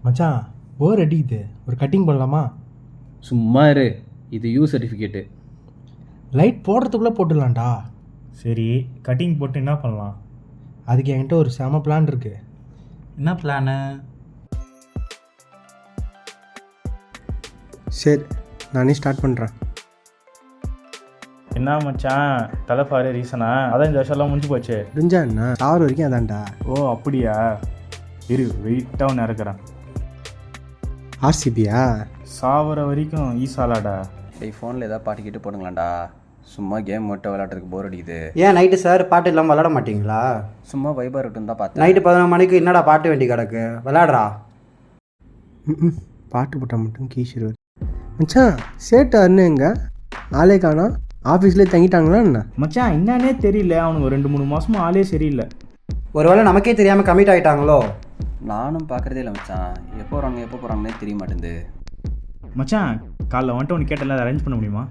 மச்சான் போர் அடிக்குது, ஒரு கட்டிங் பண்ணலாமா? சும்மா இரு, இது யூ சர்டிஃபிகேட்டு. லைட் போடுறதுக்குள்ளே போட்டுடலாம்டா. சரி, கட்டிங் போட்டு என்ன பண்ணலாம்? அதுக்கு என்கிட்ட ஒரு செம பிளான் இருக்குது. என்ன பிளானு? சரி, நானே ஸ்டார்ட் பண்ணுறேன். என்ன மச்சான், தலைப்பாரு ரீசனா? அதான் இந்த வருஷம்லாம் முடிஞ்சு போச்சு. புரிஞ்சா என்ன, சாவர வரைக்கும் அதான்டா. ஓ அப்படியா? இரு, வெயிட்டாக ஒன்று இறக்குறேன். ஆர்சிபியா? சாவர வரைக்கும் ஈசாலாடா. டேய், ஃபோனில் ஏதாவது பாட்டு கேட்டு போடுங்களாண்டா. சும்மா கேம் மட்டும் விளையாடுறதுக்கு போர் அடிக்குது. ஏன் நைட்டு சார் பாட்டு இல்லாமல் விளாட மாட்டிங்களா? சும்மா வைபாக இருக்கட்டும் தான் பார்த்தேன். நைட்டு 11 மணிக்கு என்னடா பாட்டு வேண்டி கிடக்கு, விளாடுறா. பாட்டு போட்டால் மட்டும் கீச்சிருவார். மச்சான் சேட்டு அண்ணன் எங்க ஆளே காணா? ஆஃபீஸ்லேயே தங்கிட்டாங்களா என்ன? மச்சான் என்னன்னே தெரியல, அவனுக்கு 2-3 மாதமா ஆளே சரியில்லை. ஒருவேளை நமக்கே தெரியாமல் கமிட் ஆகிட்டாங்களோ? நானும் பார்க்குறதே இல்லை மச்சான். எப்போ போகிறாங்கன்னே தெரிய மாட்டேங்குது. மச்சான் காலைல வந்துட்டு ஒன்று கேட்டல, அதை அரேஞ்ச் பண்ண முடியுமா?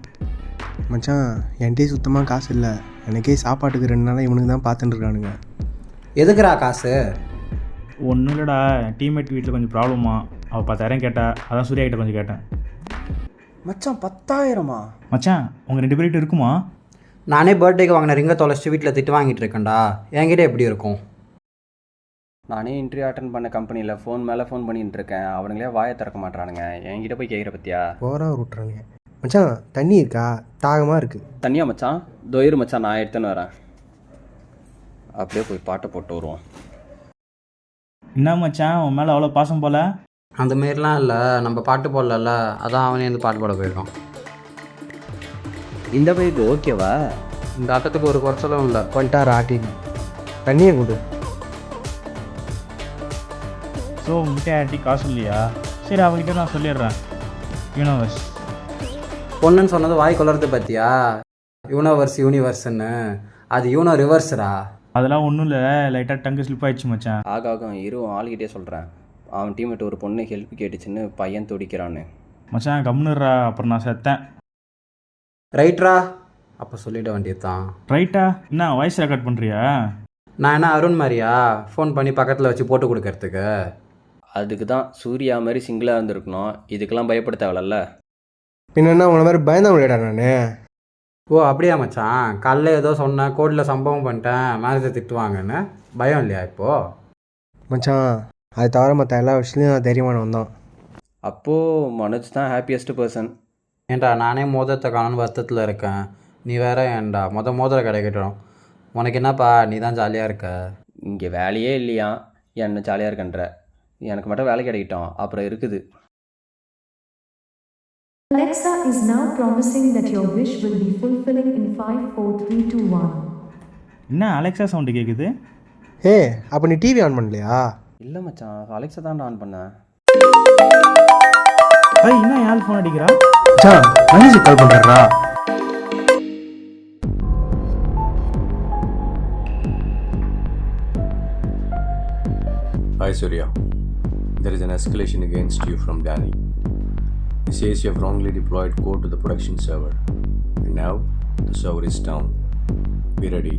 மச்சான் என்கிட்டே சுத்தமாக காசு இல்லை. எனக்கே சாப்பாட்டுக்கு 2 நாளாக இவனுக்கு தான் பார்த்துட்டு இருக்கானுங்க. எதுக்குறா காசு? ஒன்றும் இல்லைடா, டீம்மேட் வீட்டில் கொஞ்சம் ப்ராப்ளமா, அவள் 10,000 கேட்டா, அதான் சூர்யா கிட்ட கொஞ்சம் கேட்டேன். மச்சான் 10,000மா? மச்சான் உங்கள் 2 பேர்கிட்ட இருக்குமா? நானே பர்த்டேக்கு வாங்கின ரிங்கை தொலைச்சிட்டு வீட்டில் திட்டு வாங்கிட்டு இருக்கேன்டா. என்கிட்ட எப்படி இருக்கும்? நானே இன்டர்வியூ அட்டன் பண்ண கம்பெனியில் ஃபோன் மேலே ஃபோன் பண்ணிட்டு இருக்கேன். அவனுங்களே வாயை திறக்க மாட்டானுங்க. என்கிட்ட போய் கேட்குற பற்றியா? போகிறா விட்றானுங்க. மச்சான் தண்ணி இருக்கா? தாகமாக இருக்குது. தனியா மச்சான்? தொயிரு மச்சான், நான் எடுத்துன்னு வரேன். அப்படியே போய் பாட்டை போட்டு வருவோம். என்ன மச்சான் உன் மேலே அவ்வளோ பாசம் போல? அந்த மாரிலாம் இல்லை, நம்ம பாட்டு போடல, அதான் அவனே வந்து பாட்டு போட போயிருக்கான். இந்த பைக்கு ஓகேவா? இந்த ஆட்டத்துக்கு ஒரு குறைச்சலும் இல்லை. பண்ணிட்டார் ஆட்டிங். தண்ணியை கொடு. ஸோ உங்ககிட்ட யார்ட்டி காசு இல்லையா? சரி அவங்ககிட்ட நான் சொல்லிடுறேன். யூனிவர்ஸ் பொண்ணுன்னு சொன்னது வாய் கொள்ளறது பற்றியா? யூனிவர்ஸ்ன்னு அது யூனோ ரிவர்ஸ்ரா. அதெல்லாம் ஒன்றும் இல்லை, லைட்டாக டங்கு ஸ்லிப் ஆயிடுச்சு மச்சான். ஆகாகும் இரு, ஆளுகிட்டே சொல்கிறேன். அவன் டீம்மேட் ஒரு பொண்ணு ஹெல்ப் கேட்டுச்சுன்னு பையன் துடிக்கிறான்னு. மச்சான் கம்னுறா, அப்புறம் நான் செத்தேன். ரைட்ரா, அப்போ சொல்லிட வேண்டியது தான். ரைட்டா? என்ன வாய்ஸ் ரெக்கார்ட் பண்ணுறியா? நான் என்ன அருண் மாதிரியா ஃபோன் பண்ணி பக்கத்தில் வச்சு போட்டு கொடுக்கறதுக்கு? அதுக்கு தான் சூர்யா மாதிரி சிங்கிளாக இருந்திருக்கணும். இதுக்கெல்லாம் பயப்பட தேவையில்ல. பின்னா உங்களை மாதிரி பயந்தா விளையாடா நான். ஓ அப்படியா மச்சான், காலைல ஏதோ சொன்னேன், கோர்ட்டில் சம்பவம் பண்ணிட்டேன், மேனேஜர் திட்டுவாங்கன்னு. பயம் இல்லையா இப்போது? மச்சான் அது தவிர மற்ற எல்லா விஷயத்துலையும் நான் தைரியமானவன் தான். அப்போது மனோஜ் தான் ஹாப்பியஸ்ட் பர்சன். ஏன்டா நானே மோதிரத்தை காணும்னு வருத்தத்தில் இருக்கேன், நீ வேற ஏன்டா மோதிரம் கிடைக்கட்டும். உனக்கு என்னப்பா, நீ தான் ஜாலியாக இருக்க. இங்கே வேலையே இல்லையா, என்ன ஜாலியாக இருக்கன்ற. எனக்கு மட்டும் வேலை கிடைக்கட்டும், அப்புறம் இருக்குது. Alexa is now promising that your wish will be fulfilling in 5, 4, 3, 2, 1. என்ன அலெக்ஸா சவுண்டு கேட்குது? ஏ அப்போ நீ டிவி ஆன் பண்ணலையா? இல்லை மச்சான், அலெக்ஸா தான் ஆன் பண்ணேன். என்ன யார் ஃபோன் அடிக்கிறா? மச்சான் மேனேஜர் கால் பண்ணுறா. Hi Surya, there is an escalation against you from Danny. He says you have wrongly deployed code to the production server, and now the server is down. Be ready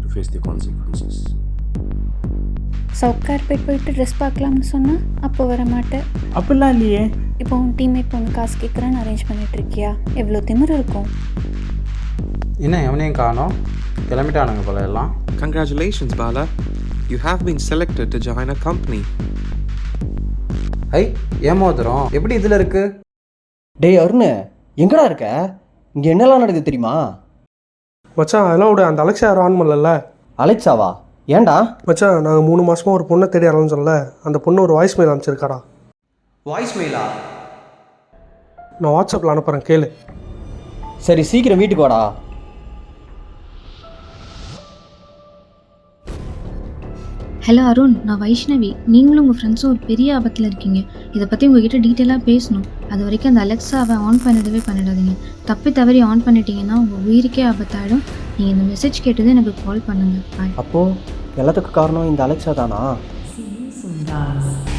to face the consequences. Sowcarpet போயிட்டு dress பார்க்கலாம்னு சொன்னால் அப்போ வர மாட்டேன். அப்படிலாம் இல்லையே. இப்போ உன் டீம்மேட் பொண்ணு காசு கேட்குறான்னு அரேஞ்ச் பண்ணிட்டு இருக்கியா? எவ்வளோ திமிரு இருக்கும். என்ன எவனையும் காணோம், கிளம்பிட்டானுங்க போல எல்லாம். Congratulations Bala, you have been selected to join a company. ஐ ஏமோதிரம் எப்படி இதில் இருக்கு? டேய் அருண், எங்கடா இருக்க? இங்கே என்னெல்லாம் நடக்குது தெரியுமா? மச்சான் அதெல்லாம் விட, அந்த அலெக்ஸா யாரும் ஆன் பண்ணல. அலெக்ஸாவா? ஏன்டா? மச்சான் நாங்கள் 3 மாதமாக ஒரு பொண்ணை தேடி ஆரம்பிச்சோம்ல, சொல்லல அந்த பொண்ணு ஒரு வாய்ஸ் மெயில் அனுப்பிச்சிருக்காடா. வாய்ஸ் மெயிலா? நான் வாட்ஸ்அப்பில் அனுப்புகிறேன், கேளு. சரி சீக்கிரம் வீட்டுக்கு வாடா. ஹலோ அருண், நான் வைஷ்ணவி. நீங்களும் உங்கள் ஃப்ரெண்ட்ஸும் ஒரு பெரிய ஆபத்தில் இருக்கீங்க. இதை பற்றி உங்ககிட்ட டீட்டெயிலாக பேசணும். அது வரைக்கும் அந்த அலெக்ஸாவை ஆன் பண்ணதவே பண்ணிடாதீங்க. தப்பி தவறி ஆன் பண்ணிட்டீங்கன்னா உங்கள் உயிருக்கே ஆபத்தாயிடும். நீங்கள் இந்த மெசேஜ் கேட்டது எனக்கு கால் பண்ணுங்கள். அப்போது எல்லாத்துக்கும் காரணம் இந்த அலெக்ஸா தானா? See you soon, darling.